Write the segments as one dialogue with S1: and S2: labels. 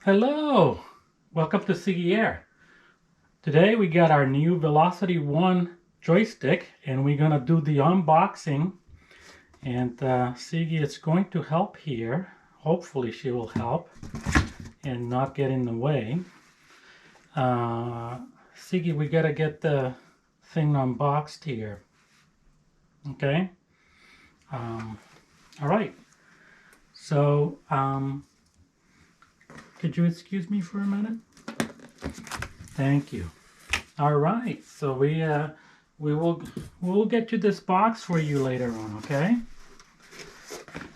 S1: Hello, welcome to Siggy Air. Today we got our new Velocity 1 joystick and we're gonna do the unboxing, and Siggy is going to help here. Hopefully she will help and not get in the way. Siggy, we gotta get the thing unboxed here. Okay? Alright, so could you excuse me for a minute? Thank you. All right, so we'll get you this box for you later on, okay?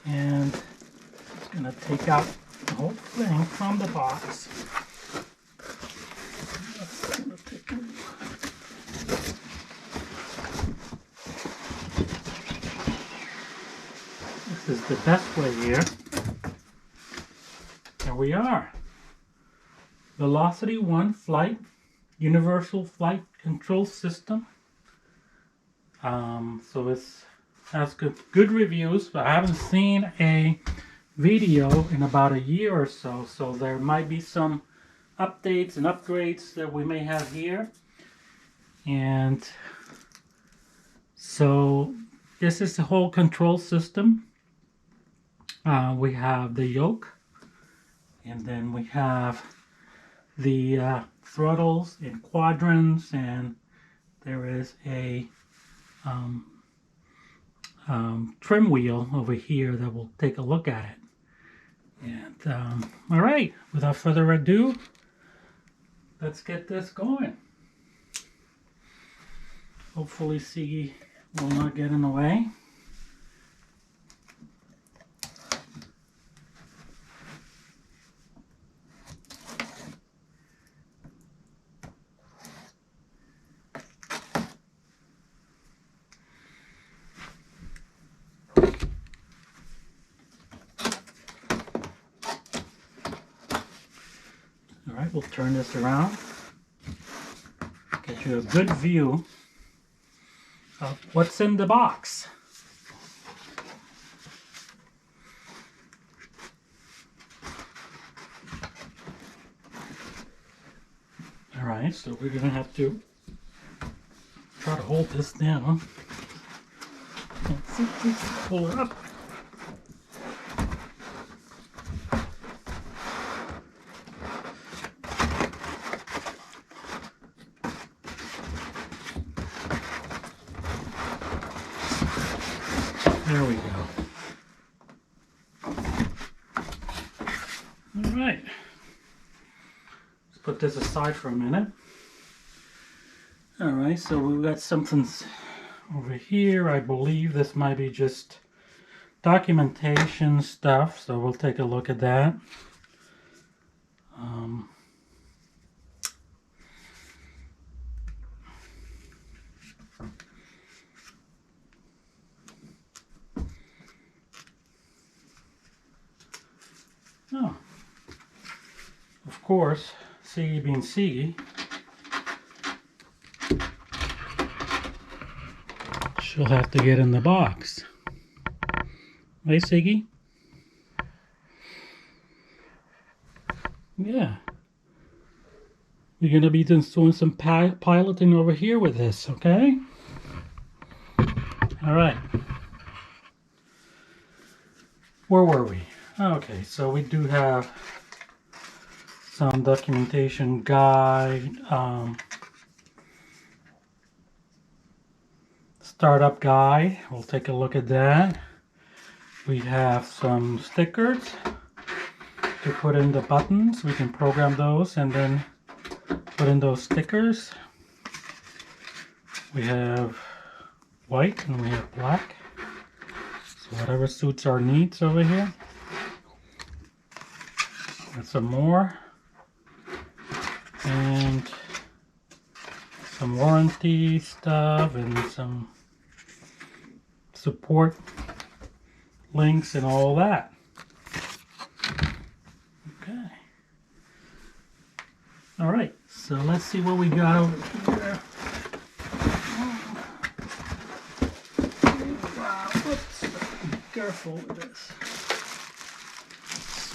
S1: And just gonna take out the whole thing from the box. This is the best way here. There we are. Velocity 1 Flight Universal Flight Control System. So it has good reviews, but I haven't seen a video in about a year or so, so there might be some updates and upgrades that we may have here. And so this is the whole control system. We have the yoke, and then we have the throttles and quadrants, and there is a trim wheel over here that we'll take a look at it. And all right, without further ado, let's get this going. Hopefully Siggy will not get in the way. Alright, we'll turn this around, get you a good view of what's in the box. Alright, so we're going to have to try to hold this down. Let's see if we can pull it up. There we go. All right. Let's put this aside for a minute. All right, so we've got something over here. I believe this might be just documentation stuff, so we'll take a look at that. Oh, of course, Siggy being Siggy, she'll have to get in the box. Right, Siggy? Yeah. We're going to be doing some piloting over here with this, okay? All right. Where were we? Okay, so we do have some documentation guide, startup guide. We'll take a look at that. We have some stickers to put in the buttons. We can program those and then put in those stickers. We have white and we have black. So whatever suits our needs over here. And some more, and some warranty stuff, and some support links and all that. Okay. All right, so let's see what we got over here. Wow, whoops, be careful with this.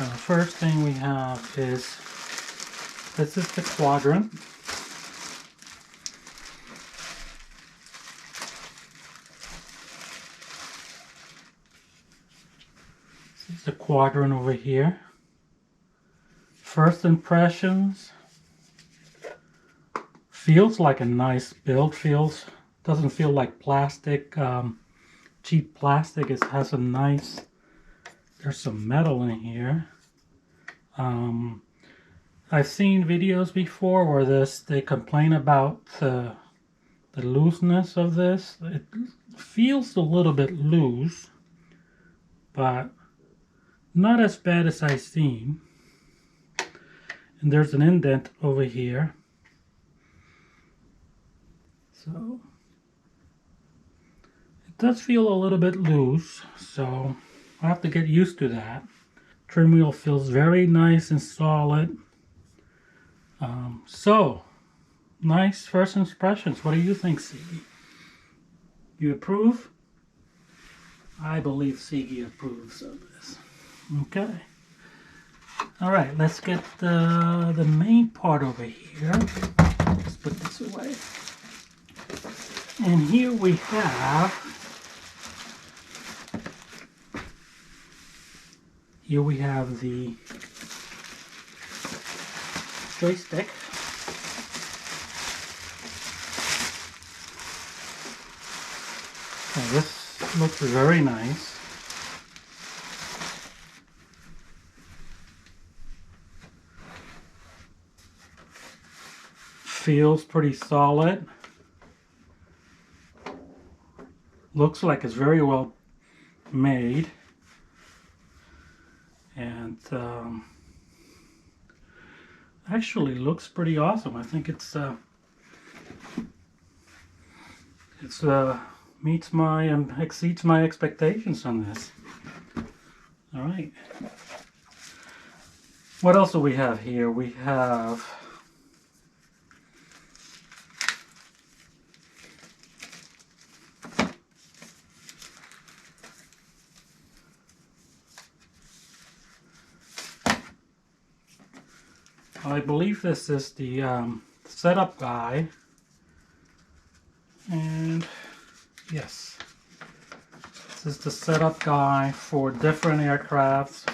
S1: First thing we have is, this is the quadrant. This is the quadrant over here. First impressions. Feels like a nice build. Doesn't feel like plastic, cheap plastic. It has a nice, there's some metal in here. I've seen videos before where they complain about the looseness of this. It feels a little bit loose, but not as bad as I've seen. And there's an indent over here. So it does feel a little bit loose, so I have to get used to that. Trim wheel feels very nice and solid. So nice first impressions. What do you think, Siggy? You approve? I believe Siggy approves of this. Okay. All right, let's get the main part over here. Let's put this away. And here we have the joystick. Now this looks very nice. Feels pretty solid. Looks like it's very well made, and actually looks pretty awesome. I think it's meets my and exceeds my expectations on this. All right. What else do we have here? We have I believe this is the setup guide, and yes, this is the setup guide for different aircrafts,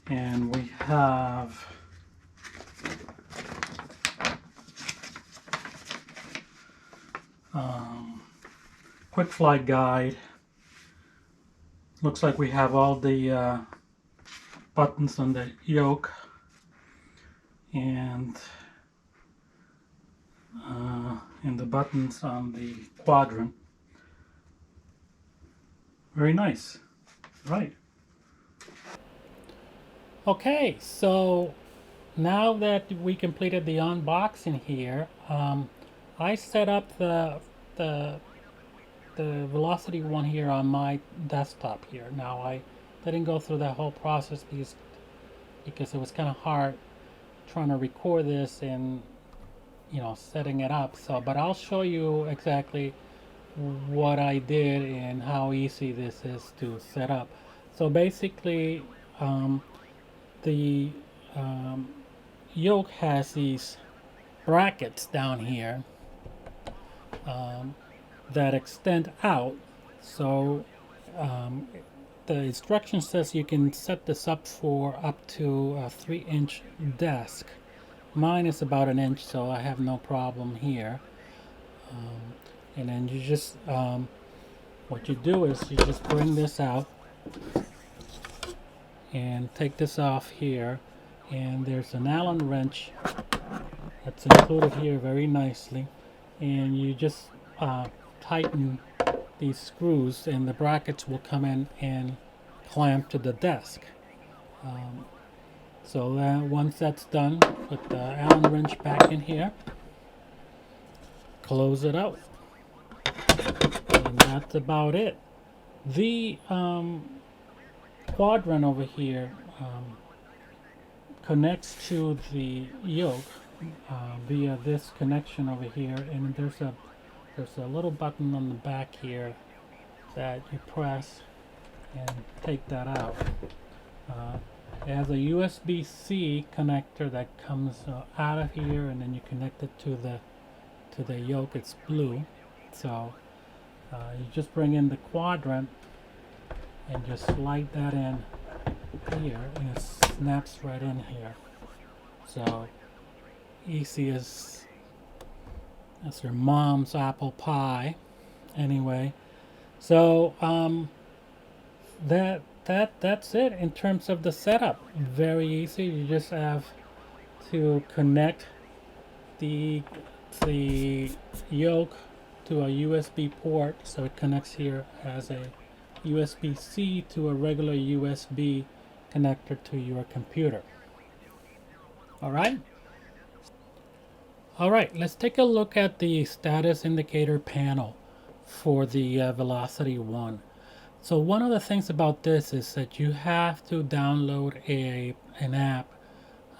S1: and we have quick flight guide. Looks like we have all the buttons on the yoke and the buttons on the quadrant. Very nice. Right. Okay, so now that we completed the unboxing here, I set up the Velocity one here on my desktop here. Now I didn't go through that whole process because it was kind of hard trying to record this and setting it up. So, but I'll show you exactly what I did and how easy this is to set up. So basically, the yoke has these brackets down here that extend out. So the instruction says you can set this up for up to a 3-inch desk. Mine is about 1 inch, so I have no problem here. And then you just what you do is you just bring this out and take this off here, and there's an Allen wrench that's included here very nicely, and you just tighten these screws and the brackets will come in and clamp to the desk. So once that's done, put the Allen wrench back in here, close it out, and that's about it. The quadrant over here connects to the yoke via this connection over here, and there's a little button on the back here that you press and take that out. It has a USB-C connector that comes out of here, and then you connect it to the yoke. It's blue, so you just bring in the quadrant and just slide that in here, and it snaps right in here. So easy as your mom's apple pie. Anyway, so that's it in terms of the setup. Very easy. You just have to connect the yoke to a USB port, so it connects here as a USB-C to a regular USB connector to your computer. All right. All right, let's take a look at the status indicator panel for the Velocity 1. So one of the things about this is that you have to download an app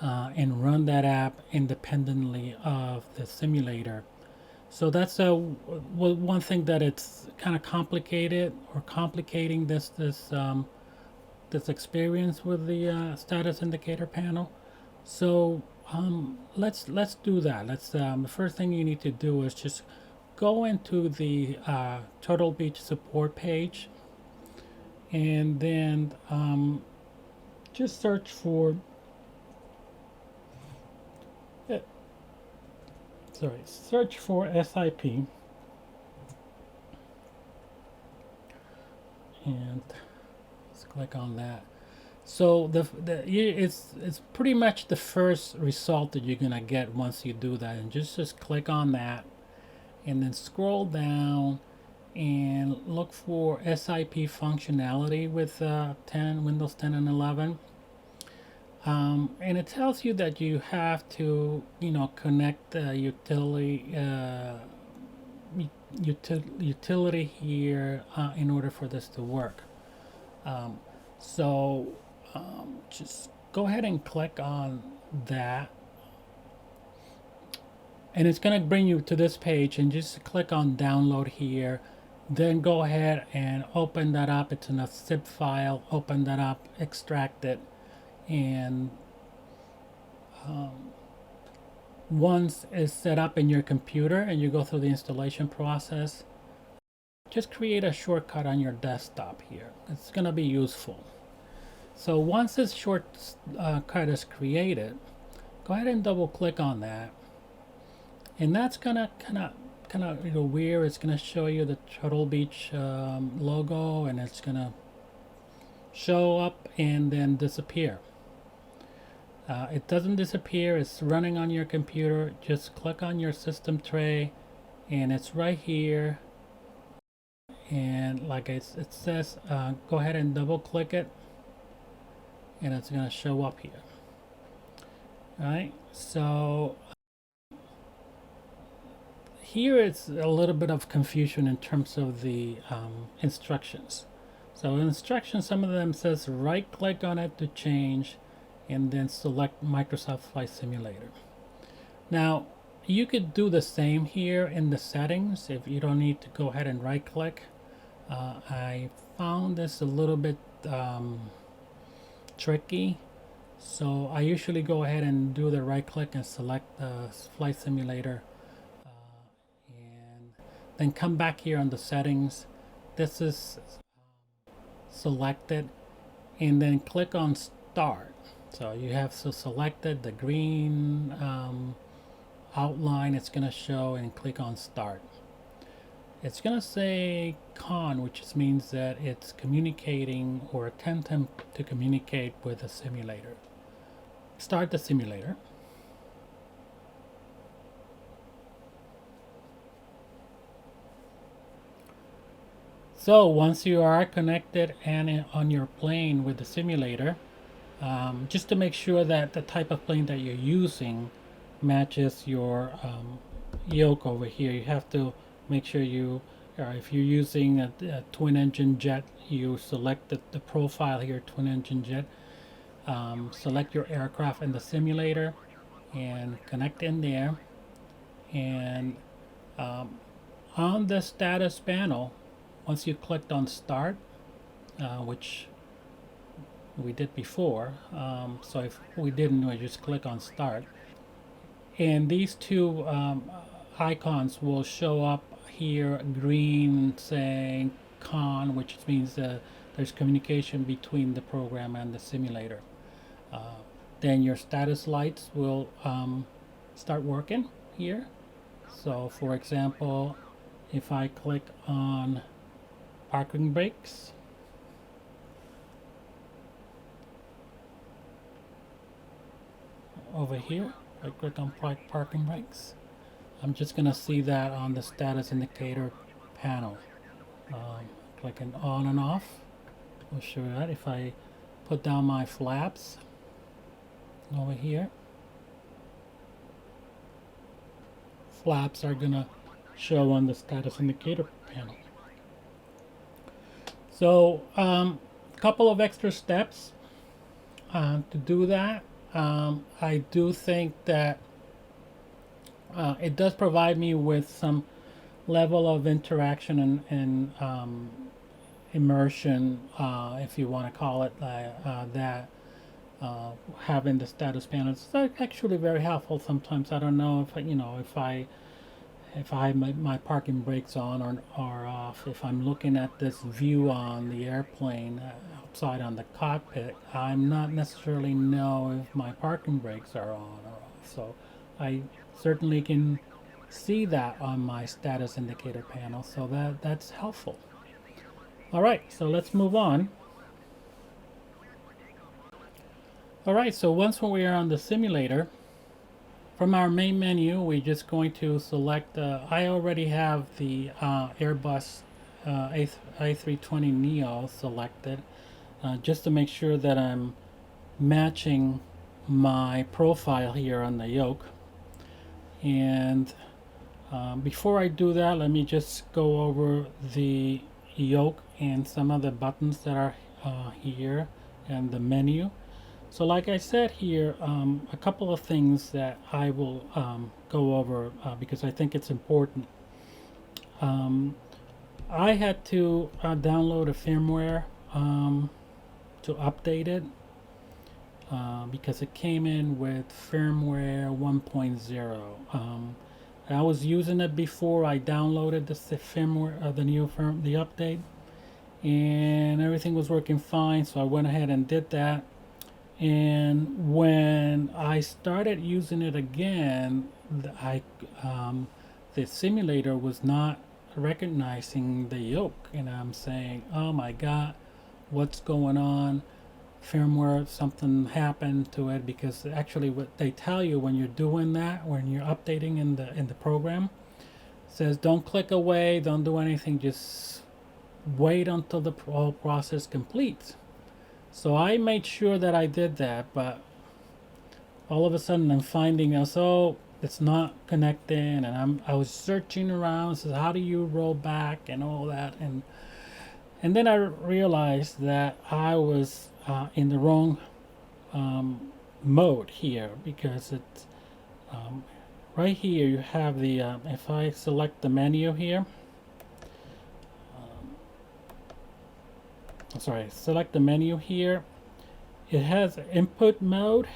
S1: and run that app independently of the simulator. So that's one thing that it's kind of complicated, or complicating this experience with the status indicator panel. So let's do that. The first thing you need to do is just go into the Turtle Beach support page, and then just search for SIP, and let's click on that. So it's pretty much the first result that you're gonna get once you do that, and just click on that, and then scroll down and look for SIP functionality with Windows 10 and 11. And it tells you that you have to, connect the utility here in order for this to work. So just go ahead and click on that, and it's going to bring you to this page, and just click on download here. Then go ahead and open that up. It's in a zip file. Open that up, extract it, and once it's set up in your computer and you go through the installation process, just create a shortcut on your desktop here. It's going to be useful. So once this shortcut is created, go ahead and double click on that, and that's gonna kind of weird. It's gonna show you the Turtle Beach logo, and it's gonna show up and then disappear. It doesn't disappear. It's running on your computer. Just click on your system tray, and it's right here. And like it says, go ahead and double click it, and it's going to show up here. All right, so here it's a little bit of confusion in terms of the instructions. So instructions, some of them says right click on it to change, and then select Microsoft Flight Simulator. Now you could do the same here in the settings if you don't need to go ahead and right click. I found this a little bit tricky, so I usually go ahead and do the right click and select the Flight Simulator, and then come back here on the settings. This is selected, and then click on Start. So you have to select it, the green outline it's going to show, and click on Start. It's going to say con, which means that it's communicating or attempting to communicate with the simulator. Start the simulator. So once you are connected and on your plane with the simulator, just to make sure that the type of plane that you're using matches your yoke over here, you have to make sure if you're using a twin engine jet, you select the profile here, twin engine jet. Select your aircraft in the simulator and connect in there. And on the status panel, once you clicked on Start, which we did before. So if we didn't, we just click on start. And these two icons will show up here, green saying con, which means there's communication between the program and the simulator. Then your status lights will start working here. So for example, if I click on parking brakes, over here, I click on parking brakes, I'm just going to see that on the status indicator panel. Clicking on and off will show that. If I put down my flaps over here, flaps are going to show on the status indicator panel. So a couple of extra steps to do that. I do think that it does provide me with some level of interaction and immersion, if you want to call it that. Having the status panel is actually very helpful. Sometimes I don't know if I have my parking brakes on or off. If I'm looking at this view on the airplane outside on the cockpit, I'm not necessarily know if my parking brakes are on or off. So I certainly can see that on my status indicator panel, so that's helpful. All right, so let's move on. All right, so once we are on the simulator, from our main menu, we're just going to select, I already have the Airbus A320neo selected, just to make sure that I'm matching my profile here on the Yoke. And before I do that, let me just go over the Yoke and some of the buttons that are here and the menu. So like I said here, a couple of things that I will go over because I think it's important. I had to download a firmware to update it because it came in with firmware 1.0. I was using it before I downloaded the firmware, the update, and everything was working fine. So I went ahead and did that. And when I started using it again, the simulator was not recognizing the Yoke, and I'm saying, "Oh my God, what's going on?" Firmware, something happened to it, because actually what they tell you when you're doing that, when you're updating in the program, says don't click away, don't do anything, just wait until the whole process completes. So I made sure that I did that, but all of a sudden I'm finding out, so it's not connecting, and I was searching around, says how do you roll back and all that, and then I realized that I was in the wrong mode here, because it's right here you have the if I select the menu here, select the menu here, it has input mode,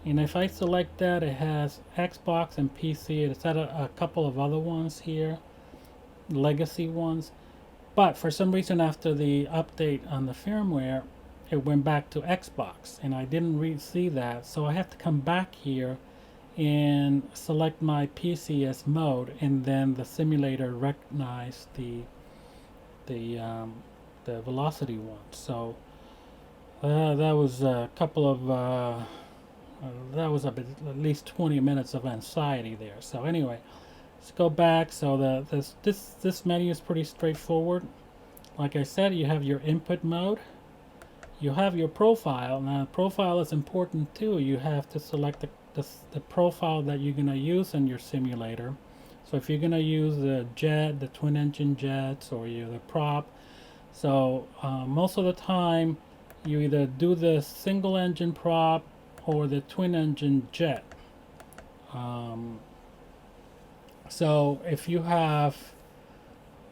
S1: and if I select that, it has Xbox and PC. It's had a couple of other ones here, legacy ones, but for some reason after the update on the firmware, it went back to Xbox, and I didn't see that, so I have to come back here and select my PC as mode, and then the simulator recognized the velocity one. So that was a couple of that was at least 20 minutes of anxiety there. So anyway, let's go back. So this menu is pretty straightforward. Like I said, you have your input mode, you have your profile. Now profile is important too. You have to select the profile that you're going to use in your simulator. So if you're going to use the jet, the twin engine jets, or the prop, so most of the time you either do the single engine prop or the twin engine jet. So if you have,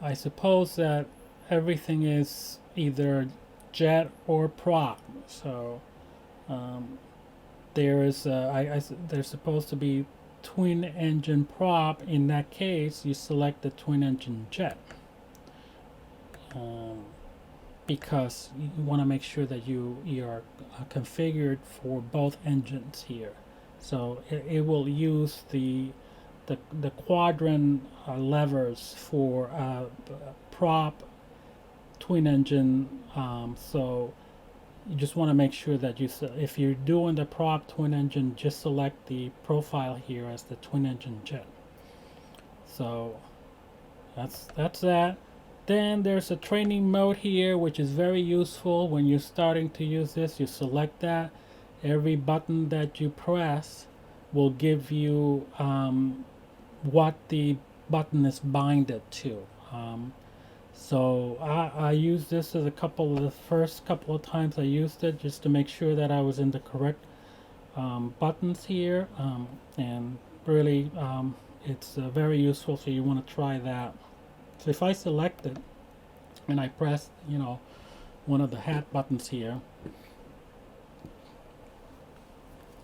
S1: I suppose that everything is either jet or prop. So there is there's supposed to be twin engine prop. In that case, you select the twin engine jet, because you want to make sure that you are configured for both engines here. So it will use the quadrant levers for prop twin engine. So you just want to make sure that if you're doing the prop twin engine, just select the profile here as the twin engine jet. So that's that. Then there's a training mode here, which is very useful when you're starting to use this. You select that. Every button that you press will give you what the button is binded to. So I used this as the first couple of times I used it, just to make sure that I was in the correct buttons here, and really it's very useful. So you want to try that. So if I select it and I press, one of the hat buttons here,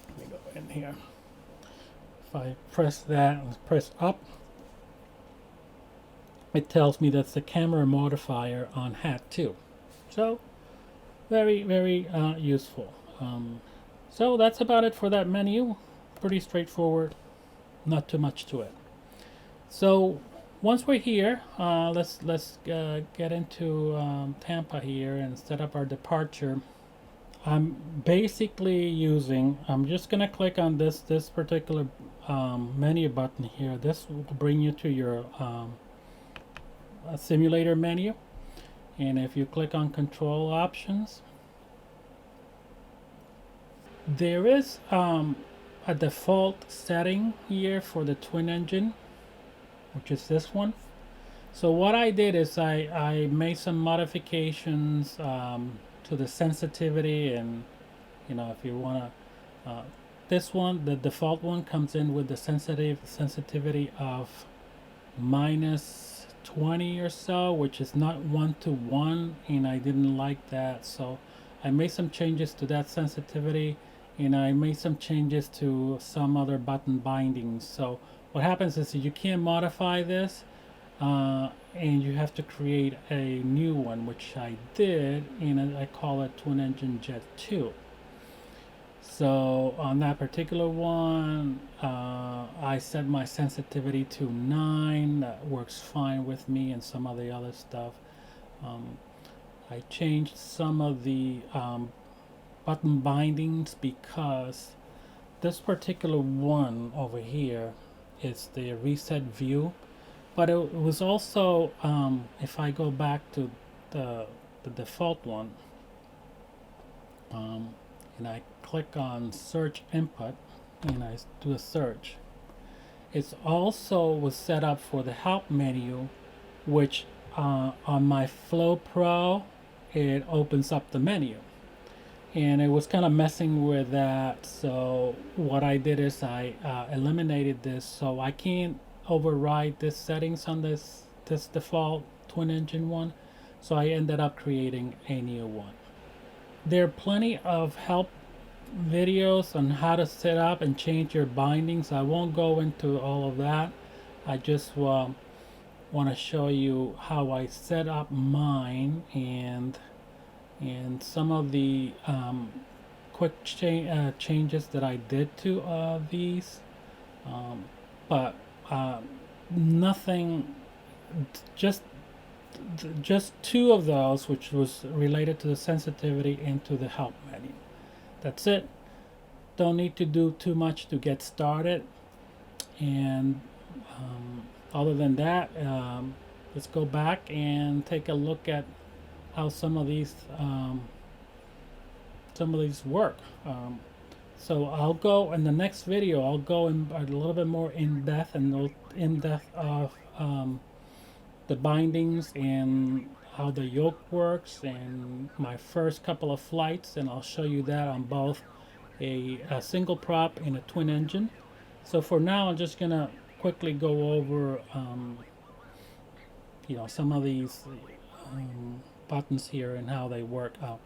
S1: let me go in here. If I press that and press up, it tells me that's the camera modifier on hat 2. So very, very useful. So that's about it for that menu. Pretty straightforward, not too much to it. So once we're here, let's get into Tampa here and set up our departure. I'm basically I'm just gonna click on this particular menu button here. This will bring you to your simulator menu, and if you click on control options, there is a default setting here for the twin engine, which is this one. So what I did is I made some modifications to the sensitivity, and if you want to this one, the default one, comes in with the sensitivity of -20 or so, which is not 1:1, and I didn't like that, so I made some changes to that sensitivity, and I made some changes to some other button bindings. So what happens is you can't modify this, and you have to create a new one, which I did, and I call it Twin Engine Jet 2. So on that particular one, I set my sensitivity to 9. That works fine with me, and some of the other stuff. I changed some of the button bindings, because this particular one over here is the reset view, but it was also, if I go back to the default one, and I click on search input and I do a search, it's also was set up for the help menu, which on my Flow Pro, it opens up the menu, and it was kind of messing with that. So what I did is I eliminated this, so I can't override this settings on this default twin engine one. So I ended up creating a new one. There are plenty of help videos on how to set up and change your bindings. I won't go into all of that. I just want to show you how I set up mine, and some of the quick changes that I did to these, but nothing, just 2 of those, which was related to the sensitivity and to the help menu. That's it. Don't need to do too much to get started, and other than that, let's go back and take a look at how some of these work. So I'll go in the next video. I'll go in a little bit more in depth of the bindings and how the yoke works, and my first couple of flights, and I'll show you that on both a single prop and a twin engine. So for now, I'm just gonna quickly go over some of these buttons here and how they work out.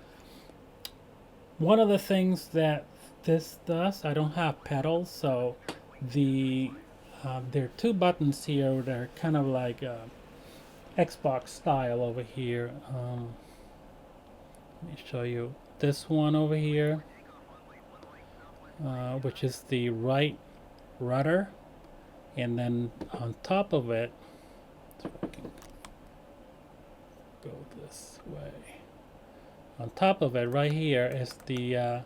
S1: One of the things that this does, I don't have pedals, so there are two buttons here that are kind of like Xbox style over here. Let me show you this one over here, which is the right rudder, and then on top of it, if I can go this way, on top of it right here is the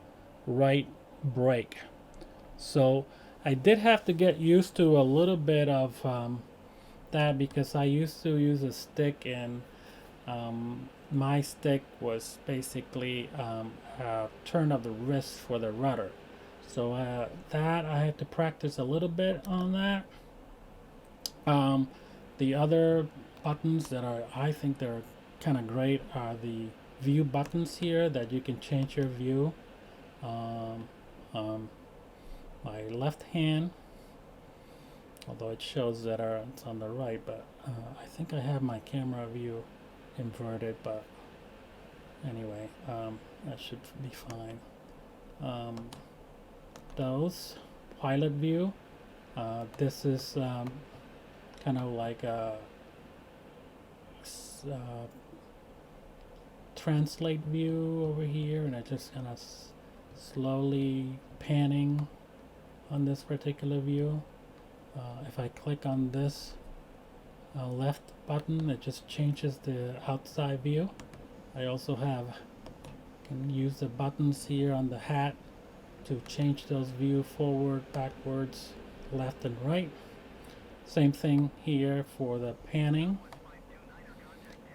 S1: right brake. So I did have to get used to a little bit of that, because I used to use a stick, and my stick was basically a turn of the wrist for the rudder. So that I had to practice a little bit on that. The other buttons that I think they're kind of great are the view buttons here, that you can change your view. My left hand, although it shows that it's on the right, but I think I have my camera view inverted, but anyway, that should be fine. Those pilot view, this is kind of like a translate view over here, and I just kind of slowly panning on this particular view. If I click on this left button, it just changes the outside view. I also can use the buttons here on the hat to change those view forward, backwards, left and right. Same thing here for the panning,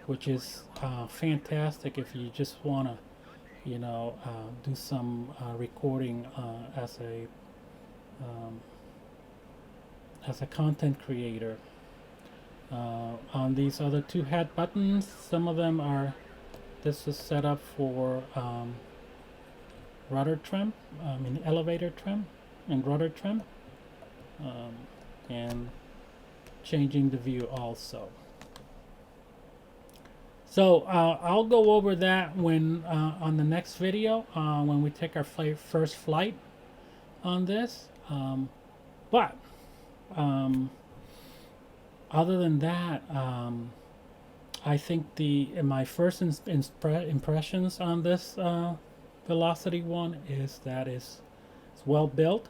S1: which is fantastic if you just want to, do some recording as a content creator. On these other two hat buttons, some of them this is set up for rudder trim, elevator trim and rudder trim, and changing the view also. So I'll go over that when on the next video, when we take our first flight on this. But other than that, I think my first impressions on this Velocity one is that it's well built.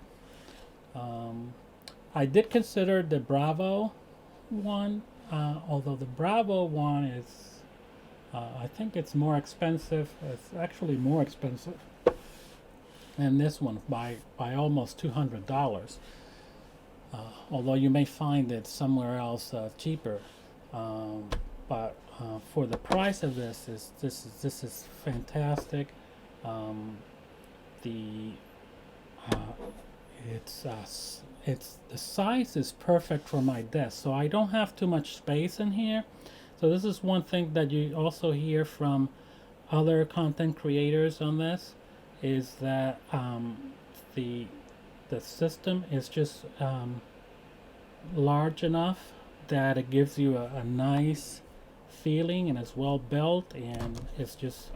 S1: I did consider the Bravo one, although the Bravo one is I think it's more expensive. It's actually more expensive than this one by almost $200. Although you may find it somewhere else cheaper, but for the price of this is fantastic. The size is perfect for my desk, so I don't have too much space in here. So this is one thing that you also hear from other content creators on this, is that the system is just large enough that it gives you a nice feeling, and it's well built, and it's just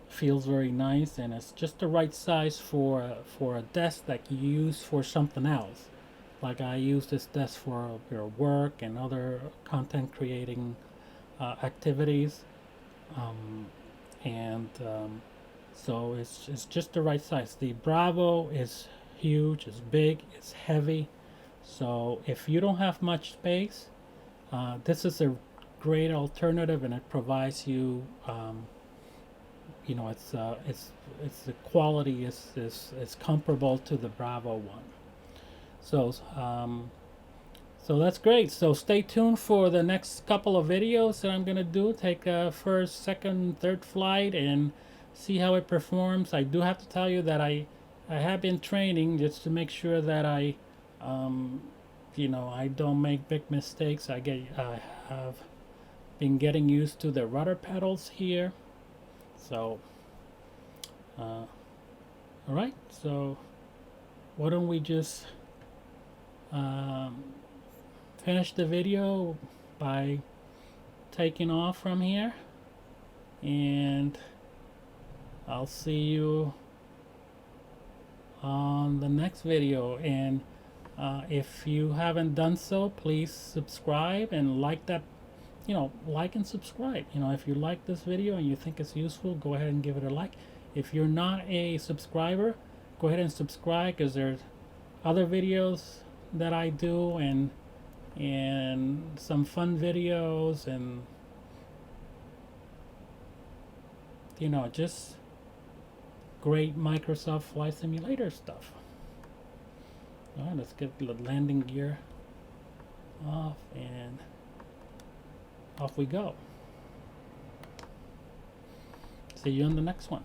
S1: feels very nice, and it's just the right size for a desk that you use for something else. Like I use this desk for your work and other content creating activities, so it's just the right size. The Bravo is huge, it's big, it's heavy. So if you don't have much space, this is a great alternative, and it provides you, it's the quality is comparable to the Bravo one. So that's great. So stay tuned for the next couple of videos that I'm gonna do. Take a first, second, third flight and see how it performs. I do have to tell you that I have been training just to make sure that I don't make big mistakes. I have been getting used to the rudder pedals here. So all right, so why don't we just finish the video by taking off from here, and I'll see you on the next video. And if you haven't done so, please subscribe and like that, like and subscribe. If you like this video and you think it's useful, go ahead and give it a like. If you're not a subscriber, go ahead and subscribe, because there's other videos that I do, and some fun videos, and just great Microsoft Flight Simulator stuff. Alright, let's get the landing gear off, and off we go. See you on the next one.